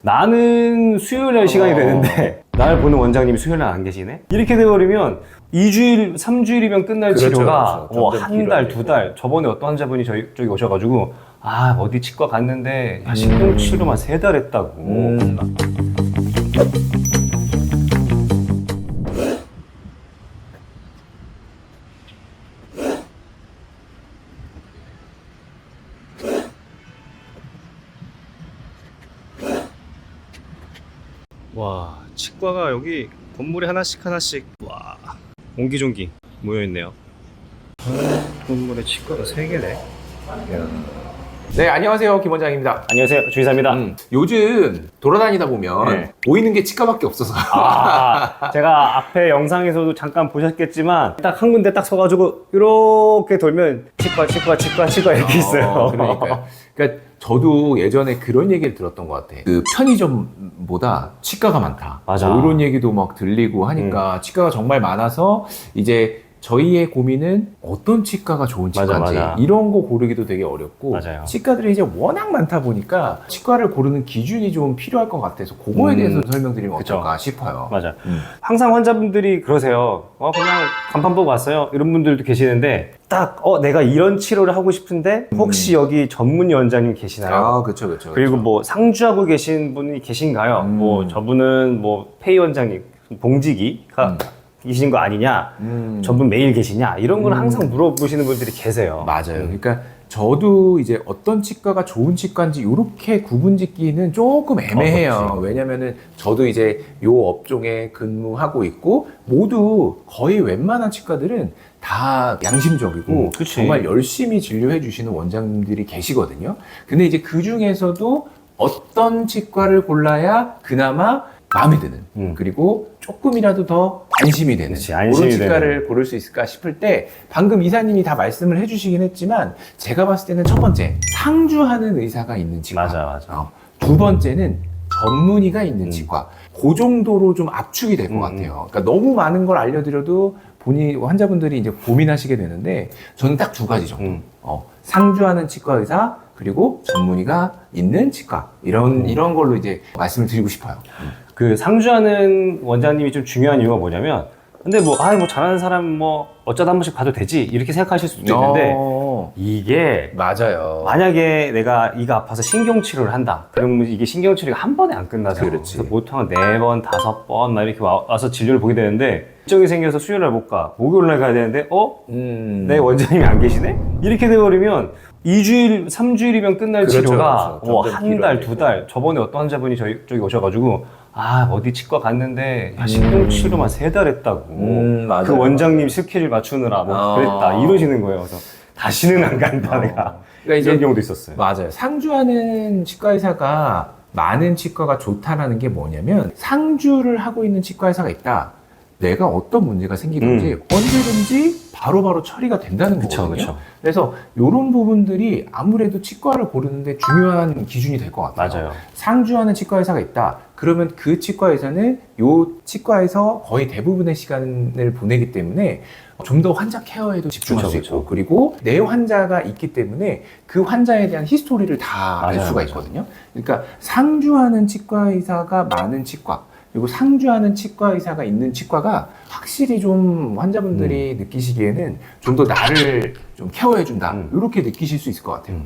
나는 수요일날 시간이 되는데 나를 보는 원장님이 수요일날 안 계시네? 이렇게 돼버리면 2주일, 3주일이면 끝날 그렇죠, 치료가 그렇죠. 한 달, 두 달. 저번에 어떤 환자분이 저기 오셔가지고 어디 치과 갔는데 신경치료만 3달 했다고. 와, 치과가 여기 건물에 하나씩 와, 옹기종기 모여있네요. 건물에 치과가 3개네. 네, 안녕하세요. 김 원장입니다. 안녕하세요, 주의사입니다. 요즘 돌아다니다 보면 네. 보이는 게 치과밖에 없어서. 제가 앞에 영상에서도 잠깐 보셨겠지만 딱 한 군데 딱 서가지고 이렇게 돌면 치과 이렇게 있어요. 그러니까 저도 예전에 그런 얘기를 들었던 것 같아. 그 편의점보다 치과가 많다. 맞아. 뭐 이런 얘기도 막 들리고 하니까 치과가 정말 많아서 이제 저희의 고민은 어떤 치과가 좋은 치과인지 맞아. 이런 거 고르기도 되게 어렵고 맞아요. 치과들이 이제 워낙 많다 보니까 치과를 고르는 기준이 좀 필요할 것 같아서 그거에 대해서 설명드리면 그쵸. 어떨까 싶어요. 맞아. 항상 환자분들이 그러세요. 그냥 간판 보고 왔어요. 이런 분들도 계시는데 딱 내가 이런 치료를 하고 싶은데 혹시 여기 전문의 원장님 계시나요? 아, 그쵸. 그리고 뭐 상주하고 계신 분이 계신가요? 뭐 저분은 뭐 페이 원장님, 봉지기가 계신 거 아니냐? 저분 매일 계시냐? 이런 걸 항상 물어보시는 분들이 계세요. 맞아요. 그러니까 저도 이제 어떤 치과가 좋은 치과인지 이렇게 구분짓기는 조금 애매해요. 그렇지. 왜냐면은 저도 이제 요 업종에 근무하고 있고 모두 거의 웬만한 치과들은 다 양심적이고 그치. 정말 열심히 진료해 주시는 원장님들이 계시거든요. 근데 이제 그 중에서도 어떤 치과를 골라야 그나마 마음에 드는 그리고 조금이라도 더 안심이 되는 그치, 안심이 그런 치과를 되는. 고를 수 있을까 싶을 때 방금 이사님이 다 말씀을 해주시긴 했지만 제가 봤을 때는 첫 번째 상주하는 의사가 있는 치과, 맞아. 두 번째는 전문의가 있는 치과, 그 정도로 좀 압축이 될 것 같아요. 그러니까 너무 많은 걸 알려드려도 환자분들이 이제 고민하시게 되는데 저는 딱 두 가지 정도. 상주하는 치과 의사 그리고 전문의가 있는 치과 이런 걸로 이제 말씀을 드리고 싶어요. 그 상주하는 원장님이 좀 중요한 이유가 뭐냐면 근데 뭐 잘하는 사람 뭐 어쩌다 한 번씩 봐도 되지 이렇게 생각하실 수도 있는데 이게 맞아요. 만약에 내가 이가 아파서 신경치료를 한다 그러면 이게 신경치료가 한 번에 안 끝나잖아. 그렇지. 그래서 보통 4번, 5번 막 이렇게 와서 진료를 보게 되는데 일정이 생겨서 수요일날 못 가, 목요일날 가야 되는데 내 원장님이 안 계시네? 이렇게 돼버리면 2주일, 3주일이면 끝날 그렇죠, 치료가 그렇죠. 점점 한 달, 길어지고. 2달. 저번에 어떤 환자분이 저기 오셔가지고 어디 치과 갔는데 신경치료만 3달 했다고. 맞아요. 그 원장님 스케줄 맞추느라 뭐 그랬다 이러시는 거예요. 그래서 다시는 안 간다 내가. 그러니까 이제 이런 경우도 있었어요. 맞아요. 상주하는 치과 의사가 많은 치과가 좋다라는 게 뭐냐면 상주를 하고 있는 치과 의사가 있다. 내가 어떤 문제가 생기든지 언제든지 바로바로 처리가 된다는 거거든요. 그쵸. 그래서 이런 부분들이 아무래도 치과를 고르는데 중요한 기준이 될 것 같아요. 맞아요. 상주하는 치과 의사가 있다. 그러면 그 치과 의사는 요 치과에서 거의 대부분의 시간을 보내기 때문에 좀 더 환자 케어에도 집중할 수 있고 그리고 내 환자가 있기 때문에 그 환자에 대한 히스토리를 다 알 수가 있거든요. 그러니까 상주하는 치과 의사가 많은 치과 그리고 상주하는 치과 의사가 있는 치과가 확실히 좀 환자분들이 느끼시기에는 좀 더 나를 좀 케어해준다 이렇게 느끼실 수 있을 것 같아요.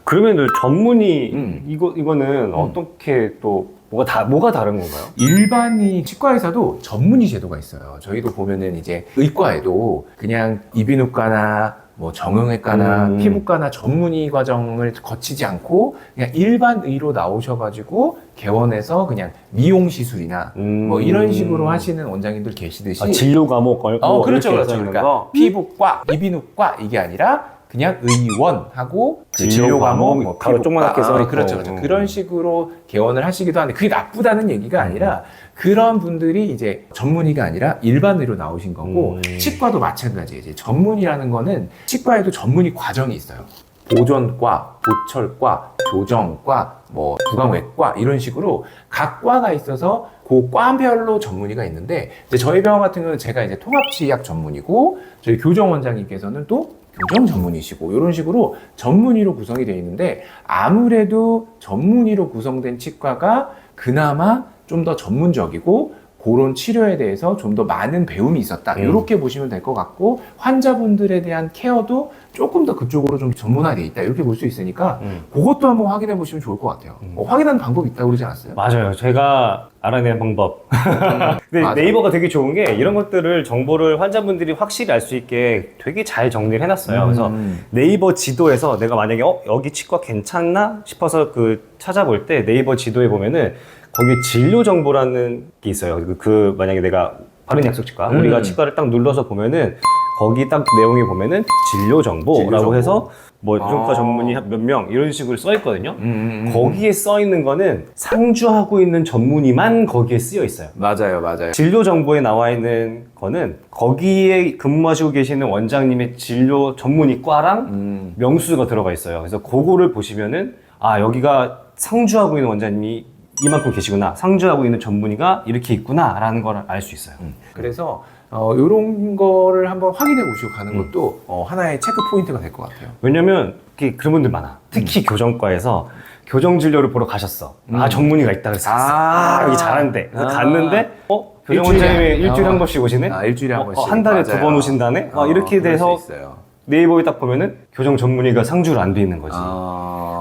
그러면 전문의 이거는 어떻게 또 뭐가 다른 건가요? 일반인 치과 의사도 전문의 제도가 있어요. 저희도 보면은 이제 의과에도 그냥 이비인후과나 뭐 정형외과나 피부과나 전문의 과정을 거치지 않고 그냥 일반 의로 나오셔가지고 개원해서 그냥 미용 시술이나 뭐 이런 식으로 하시는 원장님들 계시듯이 진료 과목 걸고 그렇죠. 이렇게 있는 그러니까 거? 피부과, 이비인후과 이게 아니라 그냥 의원하고 그 진료 과목, 뭐 가로 조그맣게 써 있고. 그렇죠. 그런 식으로 개원을 하시기도 하는데 그게 나쁘다는 얘기가 아니라 그런 분들이 이제 전문의가 아니라 일반의로 나오신 거고 치과도 마찬가지예요. 이제 전문의라는 거는 치과에도 전문의 과정이 있어요. 보존과, 보철과, 교정과, 뭐 구강외과 이런 식으로 각 과가 있어서 그 과별로 전문의가 있는데 이제 저희 병원 같은 경우는 제가 이제 통합치의학 전문이고 저희 교정 원장님께서는 또 교정 전문의시고 이런 식으로 전문의로 구성이 되어 있는데 아무래도 전문의로 구성된 치과가 그나마 좀 더 전문적이고 그런 치료에 대해서 좀 더 많은 배움이 있었다. 이렇게 보시면 될 것 같고 환자분들에 대한 케어도 조금 더 그쪽으로 좀 전문화되어 있다. 이렇게 볼 수 있으니까 그것도 한번 확인해 보시면 좋을 것 같아요. 확인하는 방법이 있다고 그러지 않았어요? 맞아요. 제가 알아낸 방법. 근데 맞아. 네이버가 되게 좋은 게 이런 것들을 정보를 환자분들이 확실히 알 수 있게 되게 잘 정리를 해놨어요. 그래서 네이버 지도에서 내가 만약에 여기 치과 괜찮나 싶어서 찾아볼 때 네이버 지도에 보면은 거기에 진료 정보라는 게 있어요. 만약에 내가 바른 약속 치과, 우리가 치과를 딱 눌러서 보면은 거기 딱 내용에 보면은 진료 정보라고 정보. 해서 뭐 정과 전문의 몇 명 이런 식으로 써 있거든요. 거기에 써 있는 거는 상주하고 있는 전문의만 거기에 쓰여 있어요. 맞아요. 진료 정보에 나와 있는 거는 거기에 근무하시고 계시는 원장님의 진료 전문의과랑 명수가 들어가 있어요. 그래서 그거를 보시면은 여기가 상주하고 있는 원장님이 이만큼 계시구나, 상주하고 있는 전문의가 이렇게 있구나 라는 걸 알 수 있어요. 그래서 이런 거를 한번 확인해 보시고 가는 것도 하나의 체크 포인트가 될 것 같아요. 왜냐면 그런 분들 많아. 특히 교정과에서 교정 진료를 보러 가셨어. 전문의가 있다 그래서 갔어. 여기 잘한대. 그래서 갔는데 교정 원장님이 일주일에 한 번씩 오시네? 일주일에 한 번씩. 한 달에 맞아요. 2번 오신다네? 이렇게 그럴 돼서 수 있어요. 네이버에 딱 보면은 교정 전문의가 상주를 안 돼 있는 거지.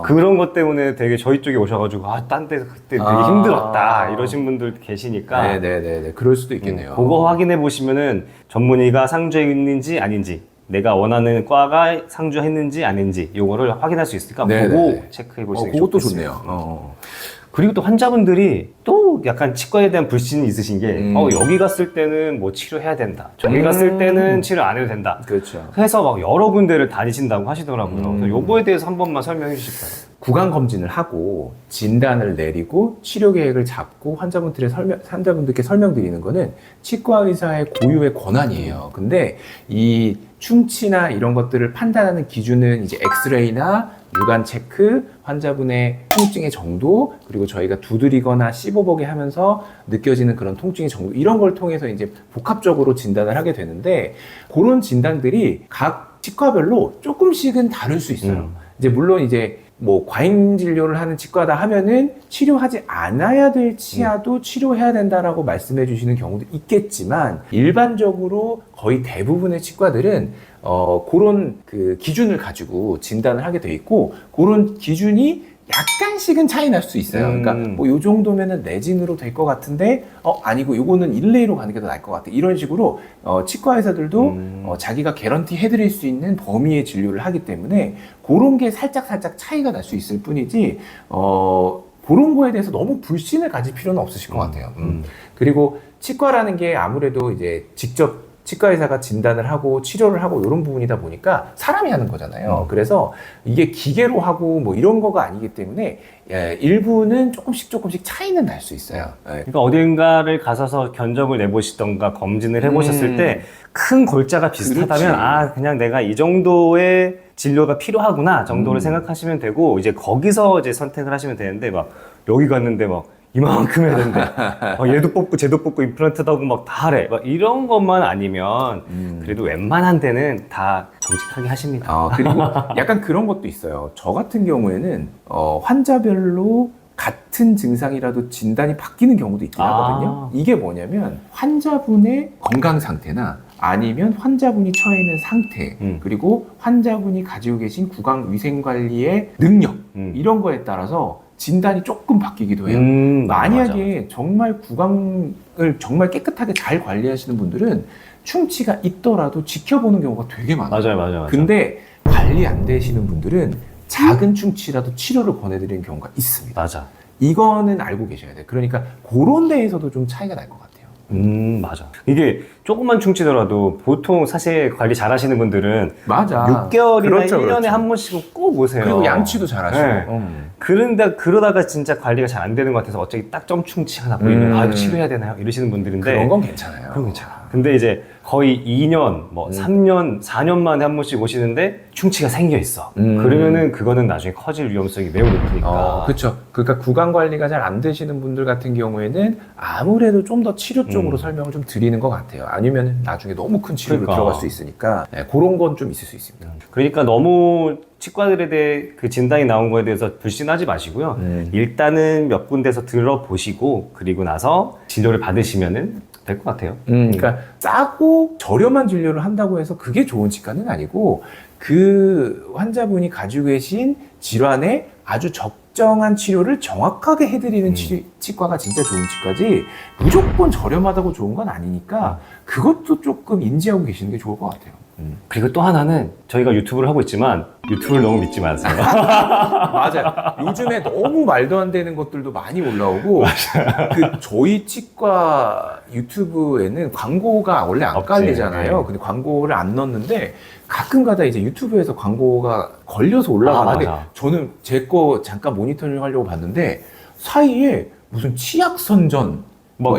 그런 것 때문에 되게 저희 쪽에 오셔가지고 딴 데 그때 되게 힘들었다 이러신 분들 계시니까 네네네. 그럴 수도 있겠네요. 그거 확인해 보시면은 전문의가 상주해 있는지 아닌지, 내가 원하는 과가 상주했는지 아닌지 요거를 확인할 수 있으니까 보고 체크해 보시는 게 그것도 좋겠습니다. 좋네요. 그리고 또 환자분들이 또 약간 치과에 대한 불신이 있으신 게 여기 갔을 때는 뭐 치료해야 된다, 저기 갔을 때는 치료 안 해도 된다, 그렇죠. 해서 막 여러 군데를 다니신다고 하시더라고요. 그래서 요거에 대해서 한 번만 설명해 주실까요? 구강 검진을 하고 진단을 내리고 치료 계획을 잡고 환자분들께 설명드리는 거는 치과 의사의 고유의 권한이에요. 근데 이 충치나 이런 것들을 판단하는 기준은 이제 엑스레이나 육안 체크, 환자분의 통증의 정도, 그리고 저희가 두드리거나 씹어보게 하면서 느껴지는 그런 통증의 정도, 이런 걸 통해서 이제 복합적으로 진단을 하게 되는데 그런 진단들이 각 치과별로 조금씩은 다를 수 있어요. 이제 물론 이제 뭐 과잉 진료를 하는 치과다 하면은 치료하지 않아야 될 치아도 치료해야 된다라고 말씀해 주시는 경우도 있겠지만 일반적으로 거의 대부분의 치과들은 그런 기준을 가지고 진단을 하게 돼 있고 그런 기준이 약간씩은 차이 날 수 있어요. 그러니까 뭐 요 정도면은 내진으로 될 것 같은데 아니고 요거는 일레이로 가는 게 더 나을 것 같아. 이런 식으로 치과 의사들도 자기가 개런티 해드릴 수 있는 범위의 진료를 하기 때문에 그런 게 살짝 차이가 날 수 있을 뿐이지 그런 거에 대해서 너무 불신을 가질 필요는 없으실 것 같아요. 그리고 치과라는 게 아무래도 이제 직접 치과 의사가 진단을 하고 치료를 하고 이런 부분이다 보니까 사람이 하는 거잖아요. 그래서 이게 기계로 하고 뭐 이런 거가 아니기 때문에 일부는 조금씩 차이는 날 수 있어요. 그러니까 어딘가를 가셔서 견적을 내보시던가 검진을 해보셨을 때 큰 골자가 비슷하다면 그렇지. 그냥 내가 이 정도의 진료가 필요하구나 정도를 생각하시면 되고 이제 거기서 이제 선택을 하시면 되는데 막 여기 갔는데 막 이만큼 해야 되는데 얘도 뽑고 쟤도 뽑고 임플란트도 하고 막 다 하래 막 이런 것만 아니면 그래도 웬만한 데는 다 정직하게 하십니다. 그리고 약간 그런 것도 있어요. 저 같은 경우에는 환자별로 같은 증상이라도 진단이 바뀌는 경우도 있긴 하거든요. 이게 뭐냐면 환자분의 건강 상태나 아니면 환자분이 처해 있는 상태, 그리고 환자분이 가지고 계신 구강 위생 관리의 능력, 이런 거에 따라서 진단이 조금 바뀌기도 해요. 만약에 정말 구강을 정말 깨끗하게 잘 관리하시는 분들은 충치가 있더라도 지켜보는 경우가 되게 많아요. 맞아요. 근데 관리 안 되시는 분들은 작은 충치라도 치료를 권해드리는 경우가 있습니다. 맞아. 이거는 알고 계셔야 돼요. 그러니까 그런 데에서도 좀 차이가 날 것 같아요. 맞아. 이게 조금만 충치더라도 보통 사실 관리 잘 하시는 분들은 맞아. 6개월이나 그렇죠, 1년에 그렇죠. 한 번씩은 꼭 오세요. 그리고 양치도 잘 하시고. 네. 그러다가 진짜 관리가 잘 안 되는 것 같아서 어차피 딱 점 충치 하나 보이면 이거 치료해야 되나요? 이러시는 분들인데 그런 건 괜찮아요. 그건 괜찮아. 근데 이제 거의 2년, 뭐 3년, 4년 만에 한 번씩 오시는데 충치가 생겨 있어. 그러면은 그거는 나중에 커질 위험성이 매우 높으니까. 그렇죠. 그러니까 구강 관리가 잘 안 되시는 분들 같은 경우에는 아무래도 좀 더 치료 쪽으로 설명을 좀 드리는 것 같아요. 아니면 나중에 너무 큰 치료로 그러니까. 들어갈 수 있으니까 네, 그런 건 좀 있을 수 있습니다. 그러니까 너무 치과들에 대해 그 진단이 나온 거에 대해서 불신하지 마시고요. 일단은 몇 군데서 들어보시고 그리고 나서 진료를 받으시면은 될 것 같아요. 그러니까 싸고 저렴한 진료를 한다고 해서 그게 좋은 치과는 아니고 그 환자분이 가지고 계신 질환에 아주 적정한 치료를 정확하게 해드리는 치과가 진짜 좋은 치과지 무조건 저렴하다고 좋은 건 아니니까 그것도 조금 인지하고 계시는 게 좋을 것 같아요. 그리고 또 하나는 저희가 유튜브를 하고 있지만 유튜브를 너무 믿지 마세요. 맞아요. 요즘에 너무 말도 안 되는 것들도 많이 올라오고 그 저희 치과 유튜브에는 광고가 원래 안 없지. 깔리잖아요. 네. 근데 광고를 안 넣었는데 가끔가다 이제 유튜브에서 광고가 걸려서 올라가는데 맞아. 저는 제 거 잠깐 모니터링 하려고 봤는데 사이에 무슨 치약 선전 막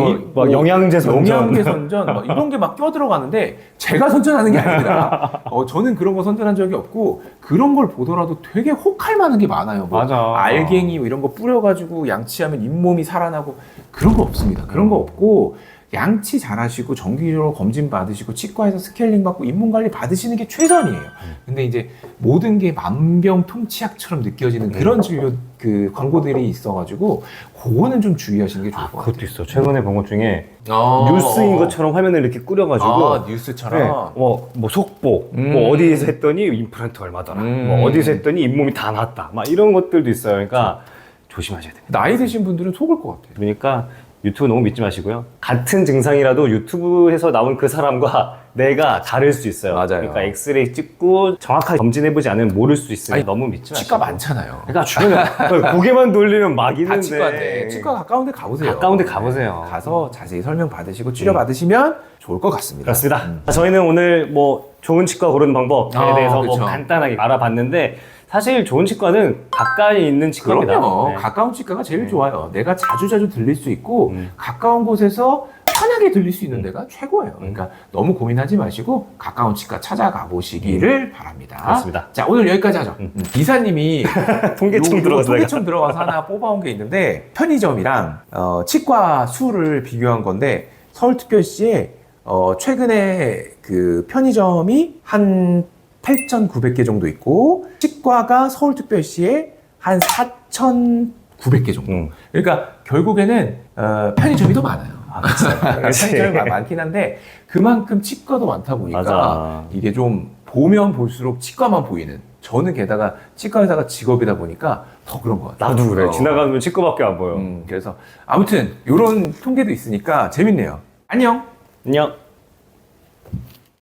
영양제 선전. 영양제 선전 막 이런 게 막 껴들어가는데 제가 선전하는 게 아닙니다. 저는 그런 거 선전한 적이 없고 그런 걸 보더라도 되게 혹할 만한 게 많아요. 뭐 맞아. 알갱이 이런 거 뿌려가지고 양치하면 잇몸이 살아나고 그런 거 없습니다. 그런 거 없고 양치 잘하시고 정기적으로 검진 받으시고 치과에서 스케일링 받고 잇몸 관리 받으시는 게 최선이에요. 근데 이제 모든 게 만병통치약처럼 느껴지는 그런 진료 그 광고들이 있어가지고 그거는 좀 주의하시는 게 좋을 것 같아요. 그것도 있어. 최근에 본 것 중에 아, 뉴스인 것처럼 화면을 이렇게 꾸려가지고 뉴스처럼. 네. 뭐 속보, 뭐 어디에서 했더니 임플란트 얼마더라, 뭐 어디서 했더니 잇몸이 다 났다, 막 이런 것들도 있어요. 그러니까 조심하셔야 됩니다. 나이 드신 분들은 속을 것 같아요. 그러니까 유튜브 너무 믿지 마시고요. 같은 증상이라도 유튜브에서 나온 그 사람과 내가 다를 수 있어요. 맞아요. 그러니까 엑스레이 찍고 정확하게 검진해보지 않으면 모를 수 있으니 아니, 너무 믿지 마시고. 치과 많잖아요. 그러니까 주변에 고개만 돌리면 막 있는데. 다 치과인데 치과 가까운 데 가보세요. 가까운 데 가보세요. 가서 자세히 설명 받으시고 치료 받으시면 좋을 것 같습니다. 그렇습니다. 저희는 오늘 뭐 좋은 치과 고르는 방법에 대해서 뭐 그쵸. 간단하게 알아봤는데 사실 좋은 치과는 가까이 있는 치과입니다. 그럼요. 네. 가까운 치과가 제일 좋아요. 내가 자주자주 들릴 수 있고 가까운 곳에서 편하게 들릴 수 있는 데가 최고예요. 그러니까 너무 고민하지 마시고 가까운 치과 찾아가 보시기를 바랍니다. 그렇습니다. 자, 오늘 여기까지 하죠. 기사님이 통계청 들어가서 통계청 들어가서 하나 뽑아온 게 있는데 편의점이랑 치과 수를 비교한 건데 서울특별시에 최근에 그 편의점이 한 8,900개 정도 있고 치과가 서울특별시에 한 4,900개 정도. 그러니까 결국에는 편의점이 더 많아요. 편의점이 많긴 한데 그만큼 치과도 많다 보니까 맞아. 이게 좀 보면 볼수록 치과만 보이는. 저는 게다가 치과 의사가 직업이다 보니까 더 그런 것 같아요. 나도 그래. 지나가면 치과밖에 안 보여. 그래서 아무튼 이런 통계도 있으니까 재밌네요. 안녕. 안녕.